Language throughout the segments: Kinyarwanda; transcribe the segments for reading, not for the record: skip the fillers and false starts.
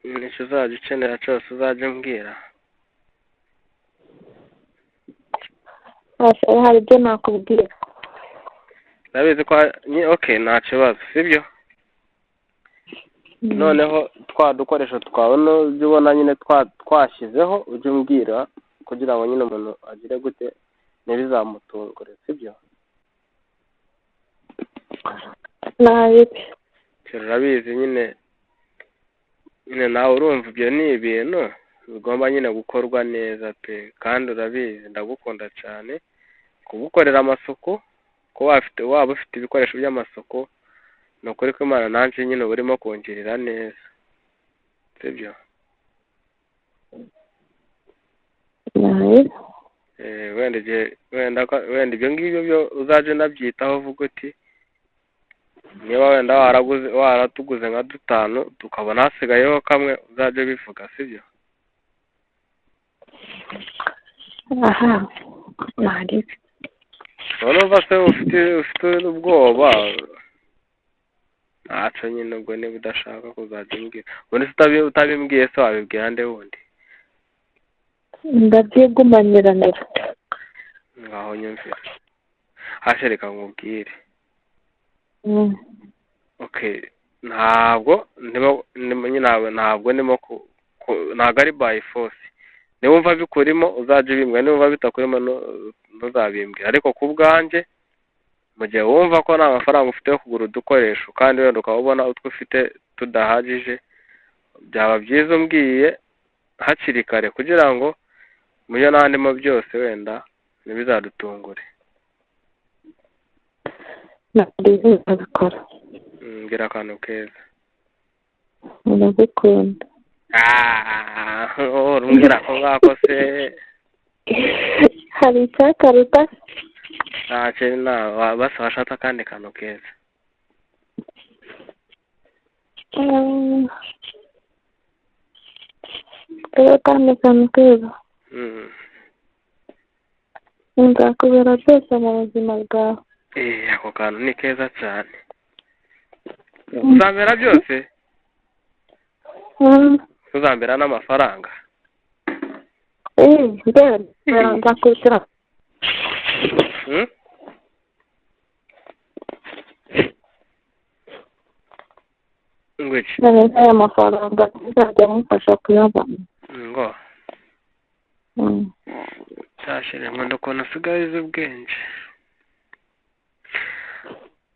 nicyo uzajya ukenera cyose uzajya umbwira. hari ibyo nakubwira. ndabizi ko okay nta kibazo sibyo. noneho twa dukoresho twawe n'ibyo ubona nyine twashyizeho ujye umbwira kugira ngo nyine umuntu agire gute ntibizamutungure sibyo. urabizi nyine nawe urumva ibyo ni ibintu bigomba nyine gukorwa neza pe, kandi urabizi ndagukunda cyane kugukorera amasuku, ko waba ufite ibikoresho by'amasuku, ni ukuri ko Imana nanjye nyine uba urimo kungirira neza sibyo. wenda ibyo ngibyo byo uzajya unabyitaho uvuga uti niba wenda waratuguze nka 5 tukabona hasigayeho kamwe uzajya ubivuga sibyo. urumva se ufite ubwoba ntacyo nyine ubwo niba udashaka kuzajya umbwira. ubundi se utabimbwiye se wabibwira nde wundi? ndabyigumanyiranira. ngaho nyumvira hashereka nkubwire. okay ntabwo ndimo ntabwo ari by force. niba wumva bikurimo uzajya ubimbwira, niba wumva bitakurimo ntuzabimbwira. ariko ku bwanjye mu gihe wumva ko nta mafaranga ufite yo kugura udukoresho kandi wenda ukaba ubona utwo ufite tudahagije, byaba byiza umbwiye hakiri kare kugira ngo mu byo n'andimo byose wenda ntibizadutungure. mbwira akantu keza. ndagukunda. urumbwira ko ngako se hari icyakaruta. ntacyo basa washaka akandi kantu keza. kandi kantu keza nzakubera byose mu buzima bwawe. ako kantu ni keza cyane. uzambera byose? uzambera n'amafaranga? nzakwishyura. ngwiki aya mafaranga azajya amufasha kuyabona. ngo cyashire nkunda ukuntu usigaye uzi ubwenge.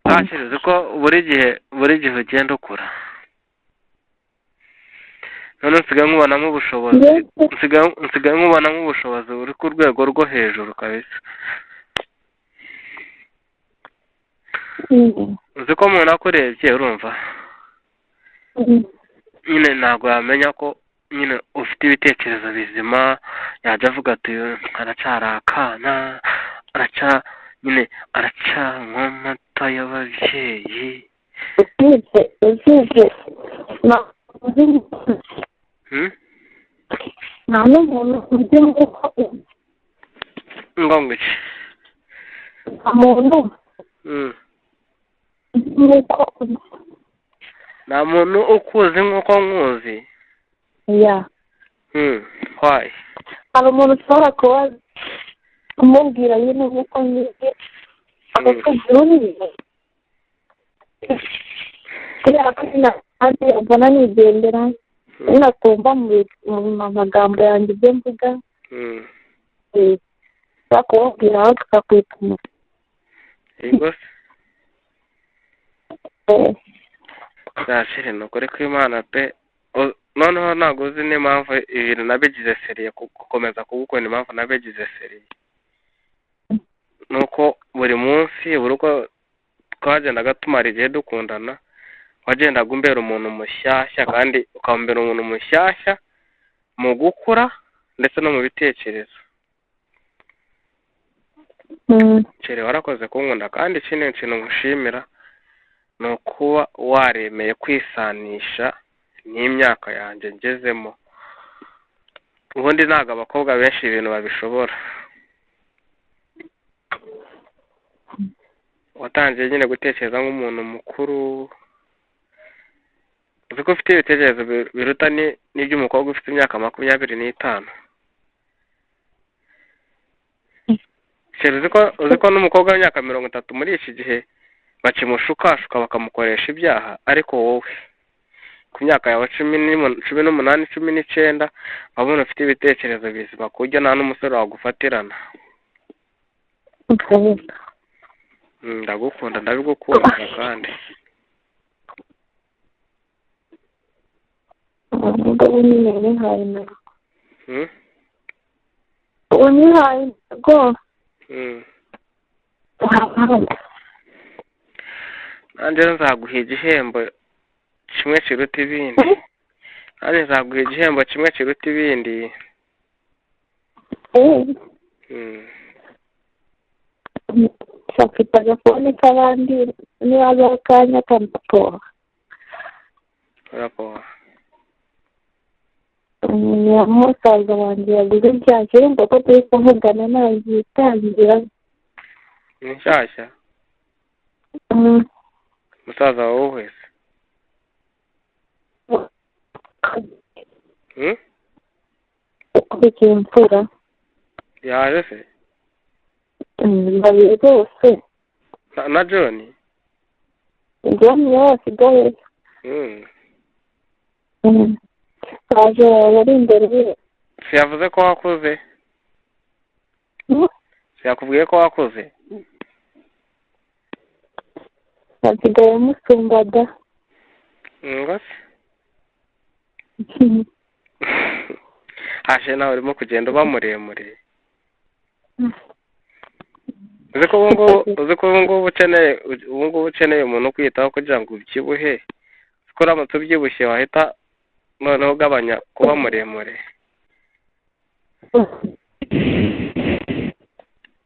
cyashire uzi ko buri gihe ugenda ukura. none nsigaye nkubonamo ubushobozi buri ku rwego rwo hejuru kabisa. uzi ko umuntu akurebye urumva nyine ntabwo yamenya ko nyine ufite ibitekerezo bizima. yajya avuga ati aracyari akana, aracyanywa amata y'ababyeyi. nta n'umuntu uzi nk'uko ngo iki nta muntu nk'uko nta muntu ukuzi nk'uko nkuzi. why? hari umuntu ushobora kuba umubwira nyine nk'uko ngiye akakubwira unize kubera ko nanjye ubona nigendera nakumva mu magambo yanjye ibyo mvuga bakubwira aho tukakwituma. yego cyashire ni ukuri ko Imana pe. noneho ntabwo uzi n'impamvu ibintu nabigize seriye gukomeza kugukunda. impamvu nabigize seriye nuko buri munsi buri uko twagendaga tumara igihe dukundana wagendaga umbera umuntu mushyashya, kandi ukambera umuntu mushyashya mu gukura ndetse no mu bitekerezo. chere warakoze kunkunda, kandi ikindi kintu ngushimira ni ukuba waremeye kwisanisha n'imyaka yanjye ngezemo. ubundi ntabwo abakobwa benshi ibintu babishobora. watangiye nyine gutekereza nk'umuntu mukuru uzi ko ufite ibitekerezo biruta n'iby'umukobwa ufite imyaka 25. Uzi ko n'umukobwa w'imyaka 30 muri iki gihe bakimushukashuka bakamukoresha ibyaha, ariko wowe ku myaka yawe 18, 19 wabona ufite ibitekerezo bizima ku buryo nta n'umusore wagufatirana. Ndagukunda, ndabigukunda kandi. Ubu ni hayi go. Nanjye nzaguha igihembo kimwe kiruta ibindi. Nanjye nzaguha igihembo kimwe kiruta ibindi. Shafite agafone k'abandi niba akanya kamupora. Raporo. Umusaza wanjye yaguze nshyashya ngo ko turi kuvugana nagiye itangira. Ni nshyashya? Musaza wawe wese? Ukurikiye imfura. Yaje se? Babiri bose. Na John? John yasigaye. Aje bari imbere ye. Siyavuze ko wakuze? Siyakubwiye ko wakuze? Asigaye musumbada. Ngose? Hashe nawe urimo kugenda uba muremure. Uzi ko ubu ngubu ukeneye umuntu kwitaho kugira ngo ubyibuhe. Ko uramutse ubyibushye wahita noneho ugabanya kuba muremure.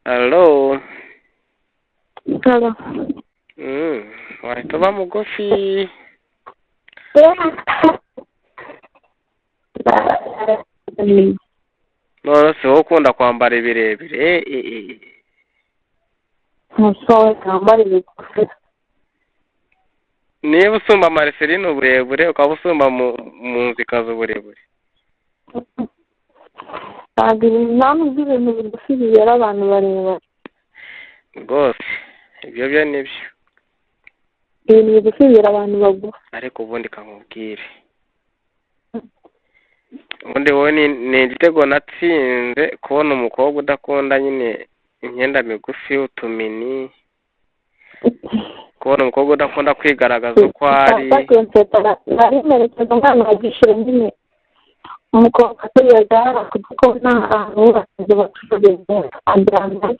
Hello. Hello. Wahita uba mugufi. None se wowe ukunda kwambara ibirebire? Ntushobora kwambara ibigufi. Niba usumba Marceline uburebure ukaba usumba mu nzikazi uburebure. Ntabwo ibintu bigufi bibera abantu barebare. Rwose ibyo byo ni byo. Ibintu bigufi bibera abantu bagufi. Ariko ubundi kamubwire. Ubundi wowe ni igitego natsinze kubona umukobwa udakunda nyine imyenda migufi, utumini. Kubona umukobwa udakunda kwigaragaza uko ari. Nari merekeza umwana wagishyura nyine umukobwa atuyagara kuko nta hantu basize bacururiza ajyana.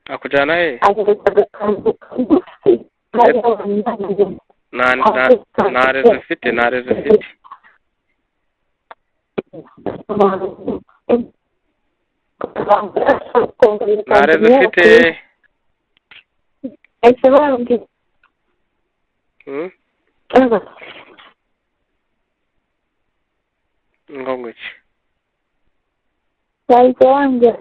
Akujyana he? Ageretse agakanzu kagufi. Nta rezo ufite? Nta rezo ufite? Nta rezo ufite? Ese bambwira. Ngo ngwiki? Bahise bambwira.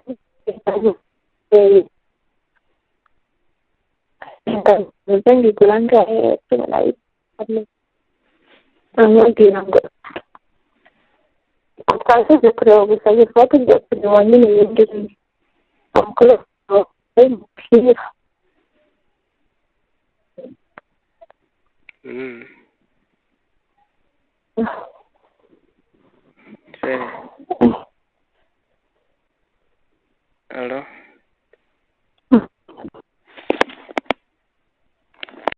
Ngigura ngahe amubwira ngo twasize kureba gusa yitwa tugiye kureba nyine ibindi amukorera umupira. Hello.